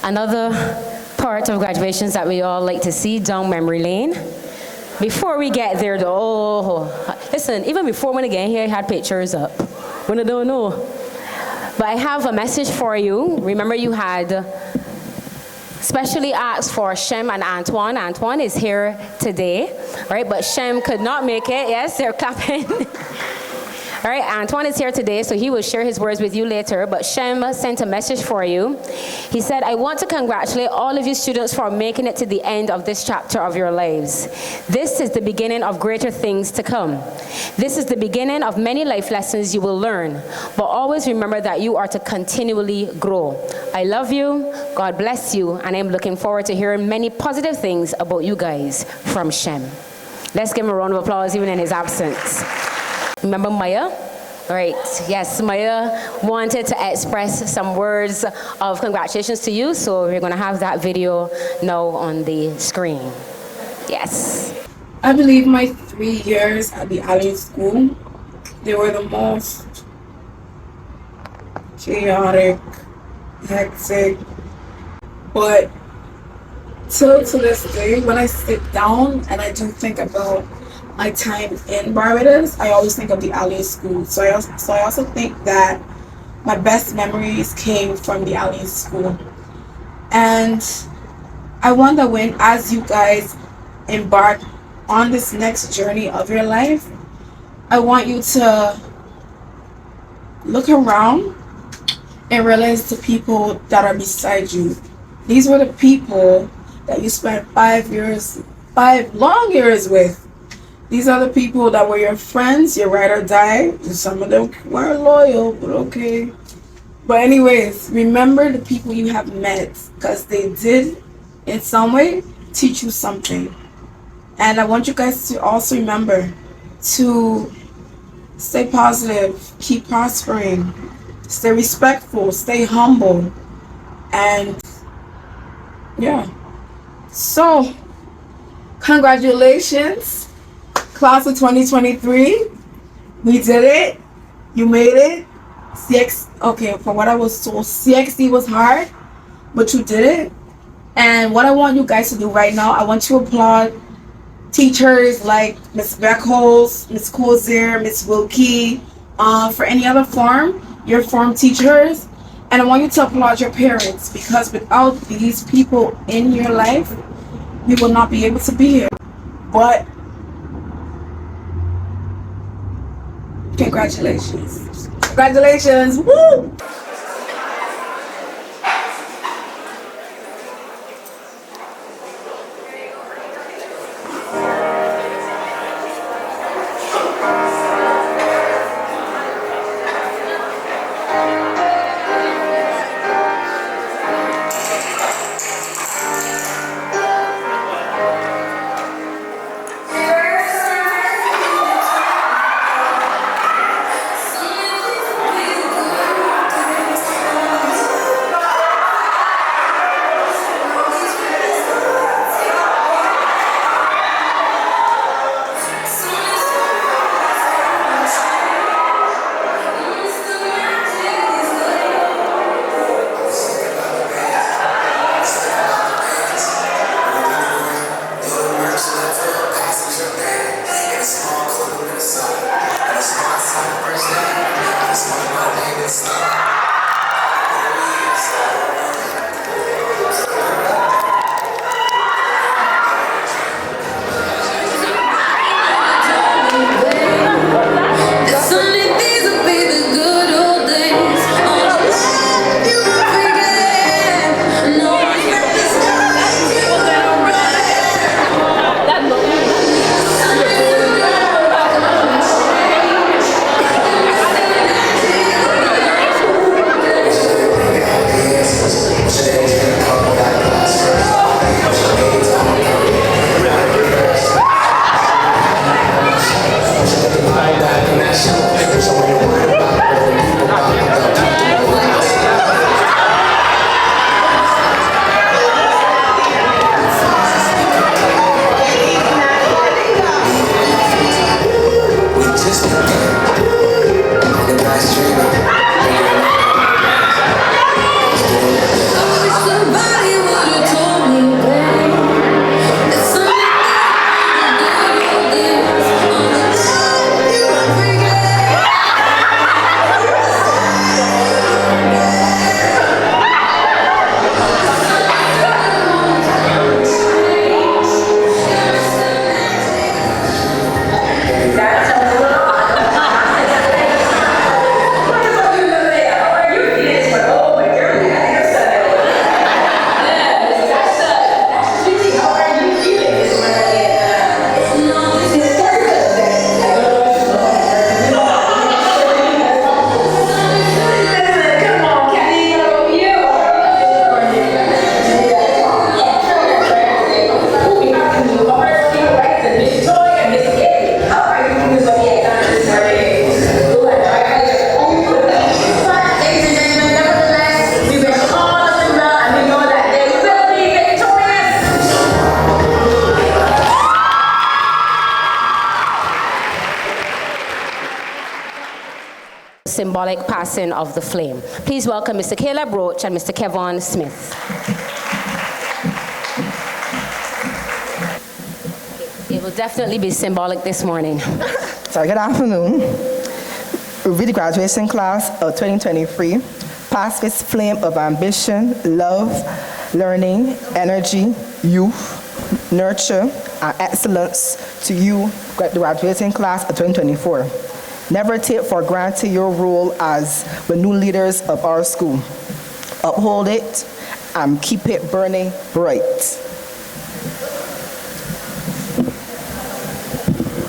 Another part of graduations that we all like to see down memory lane. Before we get there though, listen, even before when I get here, I had pictures up. When I don't know. But I have a message for you. Remember you had specially asked for Shem and Antoine. Antoine is here today, right? But Shem could not make it. Yes, they're clapping. All right, Antoine is here today, so he will share his words with you later, but Shem sent a message for you. He said, I want to congratulate all of you students for making it to the end of this chapter of your lives. This is the beginning of greater things to come. This is the beginning of many life lessons you will learn, but always remember that you are to continually grow. I love you, God bless you, and I'm looking forward to hearing many positive things about you guys from Shem. Let's give him a round of applause even in his absence. Remember Maya? All right, yes, Maya wanted to express some words of congratulations to you, so we're gonna have that video now on the screen. Yes. I believe my 3 years at the Alleyne school, they were the most chaotic, hectic, but till to this day, when I sit down and I do think about my time in Barbados, I always think of the Alleyne school. So I also think that my best memories came from the Alleyne school. And I wonder when, as you guys embark on this next journey of your life, I want you to look around and realize the people that are beside you. These were the people that you spent 5 long years with. These are the people that were your friends, your ride or die. Some of them weren't loyal, but okay. But anyways, remember the people you have met, because they did, in some way, teach you something. And I want you guys to also remember to stay positive, keep prospering, stay respectful, stay humble, and yeah. So, congratulations. Class of 2023, we did it. You made it. Okay, from what I was told, CXD was hard, but you did it. And what I want you guys to do right now, I want you to applaud teachers like Miss Beckholz, Miss Kozier, Miss Wilkie, for any other form, your form teachers. And I want you to applaud your parents, because without these people in your life, you will not be able to be here. But congratulations. Congratulations. Woo! symbolic passing of the flame. Please welcome Mr. Caleb Roach and Mr. Kevon Smith. It will definitely be symbolic this morning. So good afternoon. With the graduation class of 2023, pass this flame of ambition, love, learning, energy, youth, nurture, and excellence to you, the graduating class of 2024. Never take for granted your role as the new leaders of our school. Uphold it and keep it burning bright.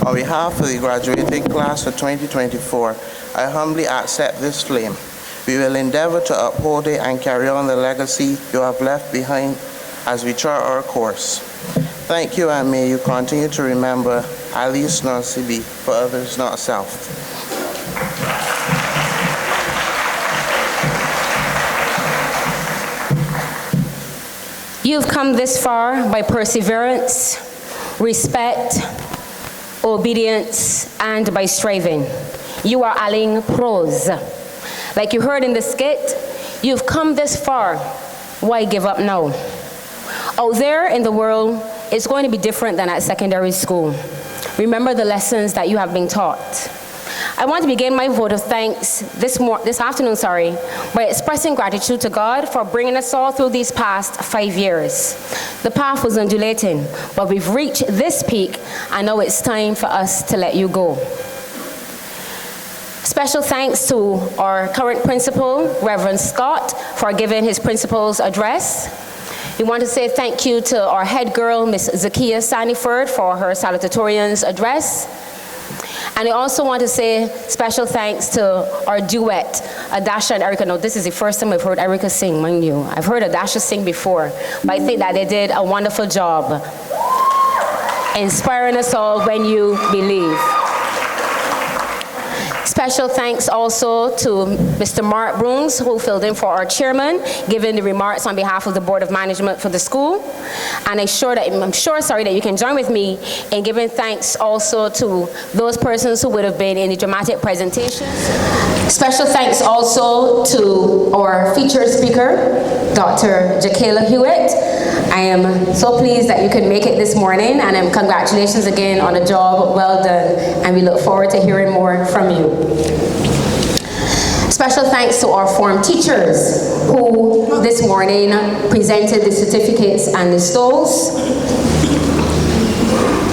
On behalf of the graduating class of 2024, I humbly accept this flame. We will endeavor to uphold it and carry on the legacy you have left behind as we chart our course. Thank you, and may you continue to remember Alice not Sibi, for others not self. You've come this far by perseverance, respect, obedience, and by striving. You are Alleyne pros. Like you heard in the skit, you've come this far. Why give up now? Out there in the world, it's going to be different than at secondary school. Remember the lessons that you have been taught. I want to begin my vote of thanks this afternoon, by expressing gratitude to God for bringing us all through these past 5 years. The path was undulating, but we've reached this peak, and now it's time for us to let you go. Special thanks to our current principal, Reverend Scott, for giving his principal's address. We want to say thank you to our head girl, Miss Zakia Saniford, for her salutatorian's address. And I also want to say special thanks to our duet, Adasha and Erica. No, this is the first time I've heard Erica sing, mind you. I've heard Adasha sing before, but I think that they did a wonderful job inspiring us all when you believe. Special thanks also to Mr. Mark Brooms, who filled in for our chairman, giving the remarks on behalf of the Board of Management for the school. And I'm sure that you can join with me in giving thanks also to those persons who would have been in the dramatic presentations. Special thanks also to our featured speaker, Dr. Jakaila Hewitt. I am so pleased that you could make it this morning, and congratulations again on a job well done, and we look forward to hearing more from you. Special thanks to our form teachers who this morning presented the certificates and the stoles.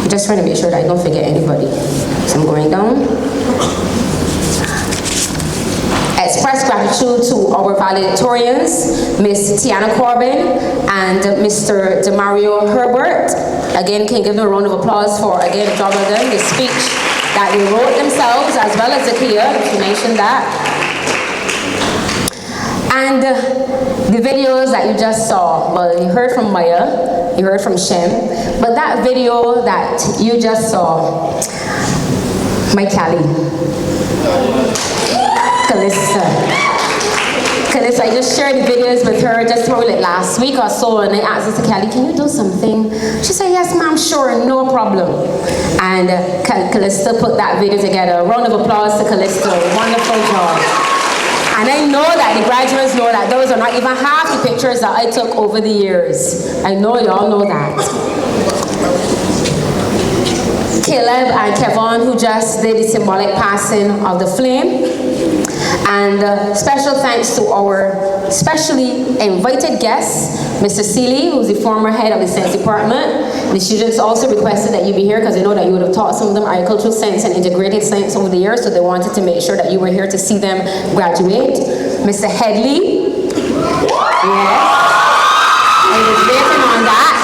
I'm just trying to make sure that I don't forget anybody. So I'm going down. Express gratitude to our valedictorians, Miss Tiana Corbin and Mr. Demario Herbert. Again, can you give them a round of applause for, again, the job of them, the speech that they wrote themselves, as well as Zakia, if you mentioned that. And the videos that you just saw, well, you heard from Maya, you heard from Shem, but that video that you just saw, my Callie, Calissa, I just shared the videos with her just probably like last week or so, and I asked Sister Callie, can you do something? She said, yes, ma'am, sure, no problem. And Calista put that video together. A round of applause to Calista, wonderful job. And I know that the graduates know that those are not even half the pictures that I took over the years. I know y'all know that. Caleb and Kevon, who just did the symbolic passing of the flame. And special thanks to our specially invited guest, Mr. Seeley, who's the former head of the Science Department. The students also requested that you be here because they know that you would have taught some of them agricultural science and integrated science over the years, so they wanted to make sure that you were here to see them graduate. Mr. Headley. Yes. I was waiting on that.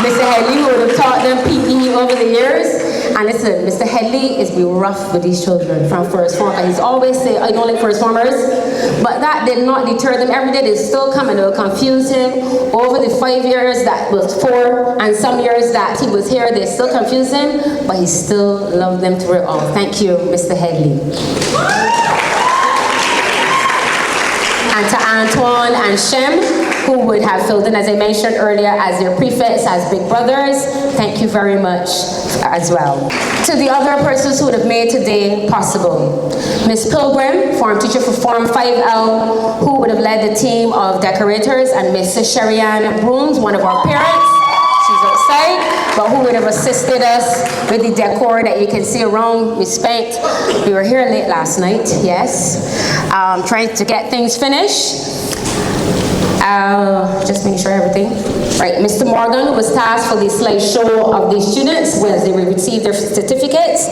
Mr. Headley would have taught them PE over the years. And listen, Mr. Headley is be rough with these children from first form. And he's always say, I don't like first formers. But that did not deter them. Every day they still come and they'll confuse him. Over the 5 years that was 4, and some years that he was here, they still confuse him. But he still loved them through it all. Thank you, Mr. Headley. And to Antoine and Shem, who would have filled in, as I mentioned earlier, as their prefects, as big brothers. Thank you very much as well. To the other persons who would have made today possible. Ms. Pilgrim, form teacher for Form 5L, who would have led the team of decorators, and Mrs. Sherianne Brooms, one of our parents. She's outside, but who would have assisted us with the decor that you can see around. We were here late last night, yes, trying to get things finished. Just making sure everything. Right, Mr. Morgan was tasked for the slideshow of the students as they receive their certificates,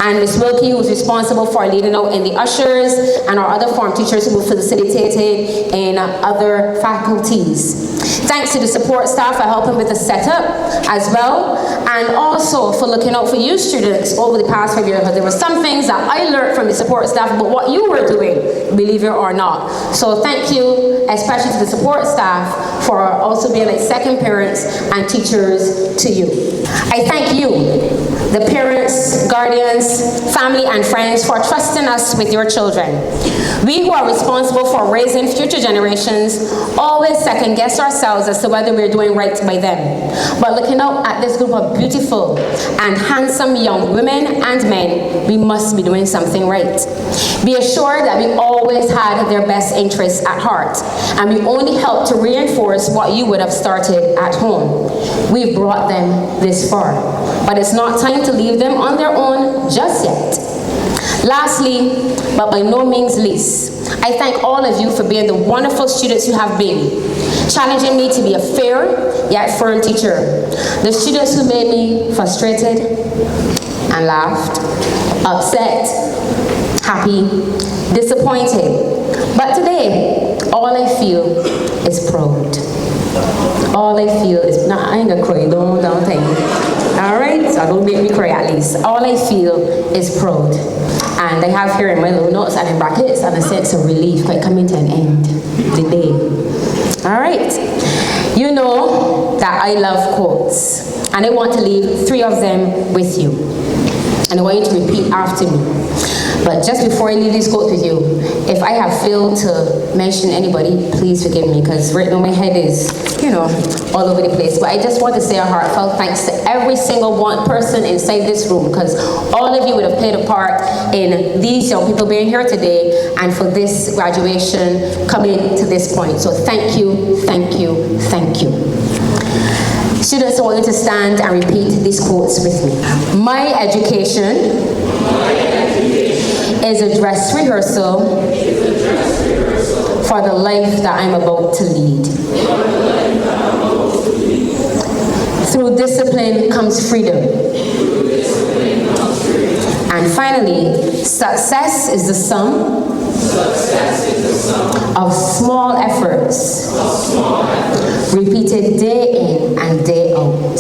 and Ms. Wilkie was responsible for leading out in the ushers, and our other form teachers who were facilitated in other faculties. Thanks to the support staff for helping with the setup as well, and also for looking out for you students over the past 5 years, because there were some things that I learned from the support staff about what you were doing, believe it or not. So thank you, especially to the support staff, for also being like second parents and teachers to you. I thank you, the parents, guardians, family, and friends, for trusting us with your children. We who are responsible for raising future generations always second guess ourselves as to whether we're doing right by them. But looking out at this group of beautiful and handsome young women and men, we must be doing something right. Be assured that we always had their best interests at heart, and we only help to reinforce what you would have started at home. We've brought them this far, but it's not time to leave them on their own just yet. Lastly, but by no means least, I thank all of you for being the wonderful students you have been, challenging me to be a fair yet firm teacher. The students who made me frustrated and laughed, upset, happy, disappointed. But today, all I feel is proud. All I feel is, nah, I ain't gonna cry, don't think. All right, so don't make me cry at least. All I feel is proud. And I have here in my little notes and in brackets and a sense of relief, quite coming to an end, the day. All right, you know that I love quotes, and I want to leave 3 of them with you. And I want you to repeat after me. But just before I leave these quotes with you, if I have failed to mention anybody, please forgive me, because right now my head is, all over the place. But I just want to say a heartfelt thanks to every single one person inside this room, because all of you would have played a part in these young people being here today and for this graduation coming to this point. So thank you, thank you, thank you. Students, I want you to stand and repeat these quotes with me. My education is a dress rehearsal for the life that I'm about to lead. Through discipline comes freedom. And finally, success is the sum of small efforts repeated day in and day out.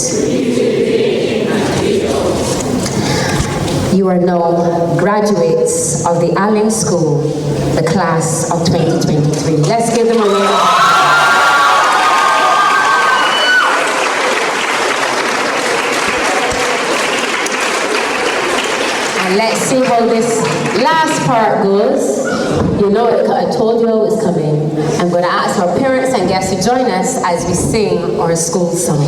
You are now graduates of the Alleyne School, the class of 2023. Let's give them a round of applause. And let's see how this last part goes. You know, I told you I was coming. I'm going to ask our parents and guests to join us as we sing our school song.